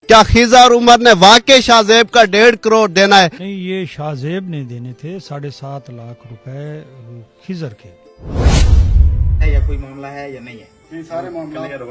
کیا خیزر اور عمر نے واقعی شاہزیب کا 1.5 کروڑ دینا ہے؟ نہیں، یہ شاہزیب نے دینے تھے 7.5 لاکھ روپے خضر کے. یا کوئی معاملہ ہے یا نہیں ہے؟ سارے معاملات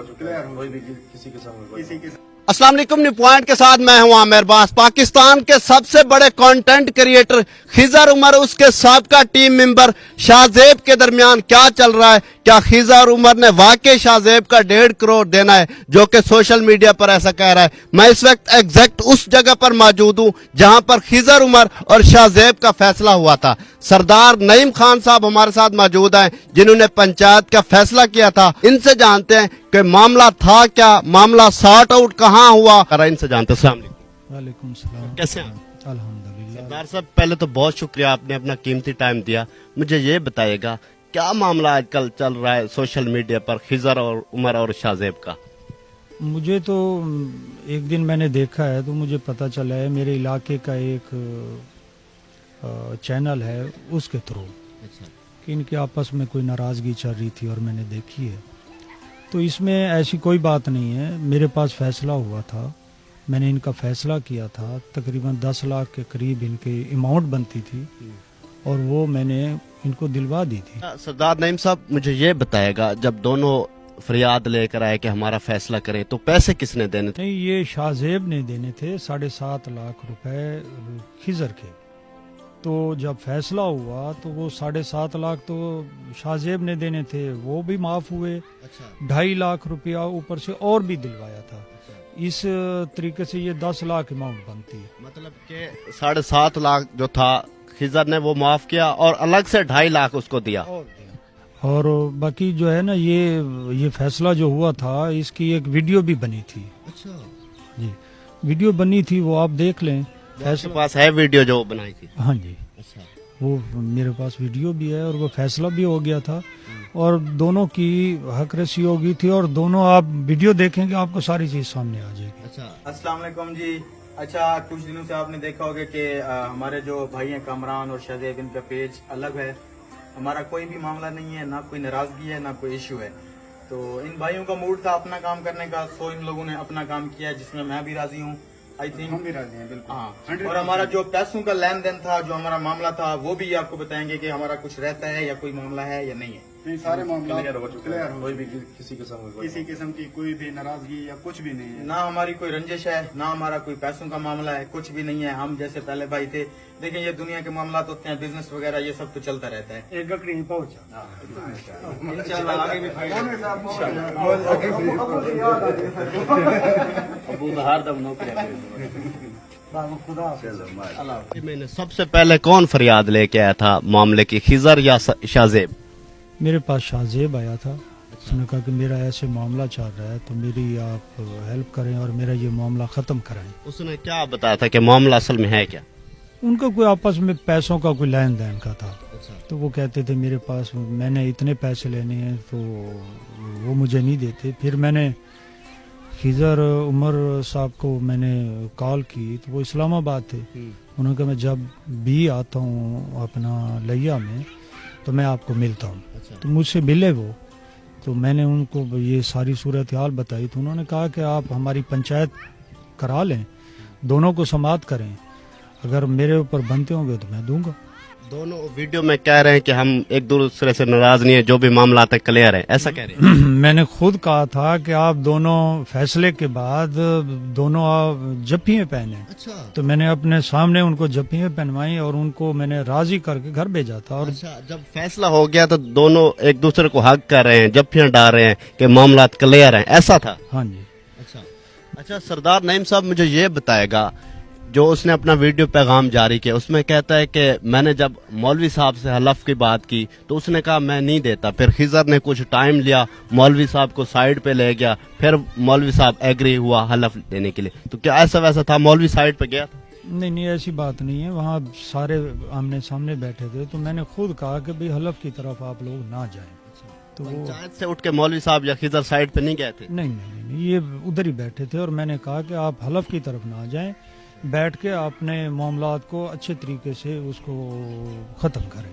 کوئی بھی کسی قسم السلام علیکم. نیو پوائنٹ کے ساتھ میں ہوں عامر باس. پاکستان کے سب سے بڑے کنٹینٹ کریٹر خضر عمر اس کے سابقہ ٹیم ممبر شاہزیب کے درمیان کیا چل رہا ہے؟ کیا خضر عمر نے واقعی شاہزیب کا 1.5 کروڑ دینا ہے جو کہ سوشل میڈیا پر ایسا کہہ رہا ہے؟ میں اس وقت ایگزیکٹ اس جگہ پر موجود ہوں جہاں پر خضر عمر اور شاہزیب کا فیصلہ ہوا تھا. سردار نعیم خان صاحب ہمارے ساتھ موجود ہیں جنہوں نے پنچایت کا فیصلہ کیا تھا. ان سے جانتے ہیں کہ معاملہ تھا کیا، معاملہ سارٹ آؤٹ کہاں ہوا. ان سے جانتے ہیں. السلام علیکم. وعلیکم السلام. کیسے ہیں؟ الحمدللہ. سردار صاحب پہلے تو بہت شکریہ، آپ نے اپنا قیمتی ٹائم دیا. مجھے یہ بتائیے گا کیا معاملہ آج کل چل رہا ہے سوشل میڈیا پر خضر اور عمر اور شاہزیب کا؟ مجھے تو ایک دن میں نے دیکھا ہے تو مجھے پتہ چلا ہے میرے علاقے کا ایک چینل ہے اس کے تھرو کہ ان کے آپس میں کوئی ناراضگی چل رہی تھی اور میں نے دیکھی ہے. تو اس میں ایسی کوئی بات نہیں ہے. میرے پاس فیصلہ ہوا تھا، میں نے ان کا فیصلہ کیا تھا. تقریباً 10 لاکھ کے قریب ان کی اماؤنٹ بنتی تھی اور وہ میں نے ان کو دلوا دی تھی. سردار نعیم صاحب مجھے یہ بتائے گا جب دونوں فریاد لے کر آئے کہ ہمارا فیصلہ کریں تو پیسے کس نے دینے تھے؟ نہیں، یہ شاہزیب نے دینے تھے 7.5 لاکھ روپے خضر کے. تو جب فیصلہ ہوا تو وہ 7.5 لاکھ تو شاہزیب نے دینے تھے، وہ بھی معاف ہوئے. 2.5 لاکھ روپیہ اوپر سے اور بھی دلوایا تھا. اس طریقے سے یہ 10 لاکھ اماؤنٹ بنتی ہے. مطلب کہ 7.5 لاکھ جو تھا خضر نے وہ معاف کیا اور الگ سے 2.5 لاکھ اس کو دیا. اور باقی جو ہے نا یہ فیصلہ جو ہوا تھا اس کی ایک ویڈیو بھی بنی تھی. جی ویڈیو بنی تھی، وہ آپ دیکھ لیں. فیصلہ پاس ہے ویڈیو جو بنائی تھی؟ ہاں جی، وہ میرے پاس ویڈیو بھی ہے اور وہ فیصلہ بھی ہو گیا تھا اور دونوں کی حق رسی ہو گئی تھی. اور دونوں آپ ویڈیو دیکھیں گے آپ کو ساری چیز سامنے آ جائے گی. السلام علیکم جی. اچھا، کچھ دنوں سے آپ نے دیکھا ہوگا کہ ہمارے جو بھائی ہیں کامران اور شاہزیب، ان کا پیج الگ ہے. ہمارا کوئی بھی معاملہ نہیں ہے، نہ کوئی ناراضگی ہے، نہ کوئی ایشو ہے. تو ان بھائیوں کا موڈ تھا اپنا کام کرنے کا، سو ان لوگوں نے اپنا کام کیا جس میں میں بھی راضی ہوں. آئی تھنک ہم بھی راضی ہیں بالکل. ہاں. اور ہمارا جو پیسوں کا لین دین تھا، جو ہمارا معاملہ تھا، وہ بھی آپ کو بتائیں گے کہ ہمارا کچھ رہتا ہے یا کوئی معاملہ ہے یا نہیں ہے. سارے معاملات کلیئر ہو، کوئی بھی کسی قسم کی کوئی بھی ناراضگی یا کچھ بھی نہیں ہے. نہ ہماری کوئی رنجش ہے، نہ ہمارا کوئی پیسوں کا معاملہ ہے، کچھ بھی نہیں ہے. ہم جیسے پہلے بھائی تھے. دیکھیں یہ دنیا کے معاملات ہوتے ہیں، بزنس وغیرہ یہ سب تو چلتا رہتا ہے. ایک گکڑی ہی پہنچا انشاءاللہ آگے بھی میں نے سب سے پہلے کون فریاد لے کے آیا تھا معاملے کی، خضر یا شاہزیب؟ میرے پاس شاہزیب آیا تھا. اس نے کہا کہ میرا ایسے معاملہ چل رہا ہے تو میری آپ ہیلپ کریں اور میرا یہ معاملہ ختم کرائیں. اس نے کیا بتایا تھا کہ معاملہ اصل میں ہے کیا؟ ان کا کوئی آپس میں پیسوں کا کوئی لین دین کا تھا. تو وہ کہتے تھے میرے پاس میں نے اتنے پیسے لینے ہیں تو وہ مجھے نہیں دیتے. پھر میں نے خضر عمر صاحب کو میں نے کال کی تو وہ اسلام آباد تھے. انہوں نے کہا میں جب بھی آتا ہوں اپنا لیا میں تو میں آپ کو ملتا ہوں. تو مجھ سے ملے وہ، تو میں نے ان کو یہ ساری صورتحال بتائی. تو انہوں نے کہا کہ آپ ہماری پنچایت کرا لیں، دونوں کو سماعت کریں، اگر میرے اوپر بنتے ہوں گے تو میں دوں گا. دونوں ویڈیو میں کہہ رہے ہیں کہ ہم ایک دوسرے سے ناراض نہیں ہیں، جو بھی معاملات ہے کلیئر ہے، ایسا کہہ رہے ہیں. میں نے خود کہا تھا کہ آپ دونوں فیصلے کے بعد دونوں جفیاں پہنے. تو میں نے اپنے سامنے ان کو جفیاں پہنوائی اور ان کو میں نے راضی کر کے گھر بھیجا تھا. اور جب فیصلہ ہو گیا تو دونوں ایک دوسرے کو حق کر رہے ہیں، جفیاں ڈال رہے ہیں کہ معاملات کلیئر ہیں، ایسا تھا؟ ہاں جی. اچھا سردار نعیم صاحب مجھے یہ بتائے گا، جو اس نے اپنا ویڈیو پیغام جاری کیا اس میں کہتا ہے کہ میں نے جب مولوی صاحب سے حلف کی بات کی تو اس نے کہا میں نہیں دیتا. پھر خضر نے کچھ ٹائم لیا، مولوی صاحب کو سائڈ پہ لے گیا، پھر مولوی صاحب ایگری ہوا حلف دینے کے لیے. تو کیا ایسا ویسا تھا، مولوی سائڈ پہ گیا تھا؟ نہیں ایسی بات نہیں ہے. وہاں سارے آمنے سامنے بیٹھے تھے تو میں نے خود کہا کہ بھئی حلف کی طرف آپ لوگ نہ جائیں. تو وہ پنچایت سے اٹھ کے مولوی صاحب یا خضر سائڈ پہ نہیں گئے تھے؟ نہیں یہ ادھر ہی بیٹھے تھے اور میں نے کہا کہ آپ حلف کی طرف نہ جائیں، بیٹھ کے اپنے معاملات کو اچھے طریقے سے اس کو ختم کریں.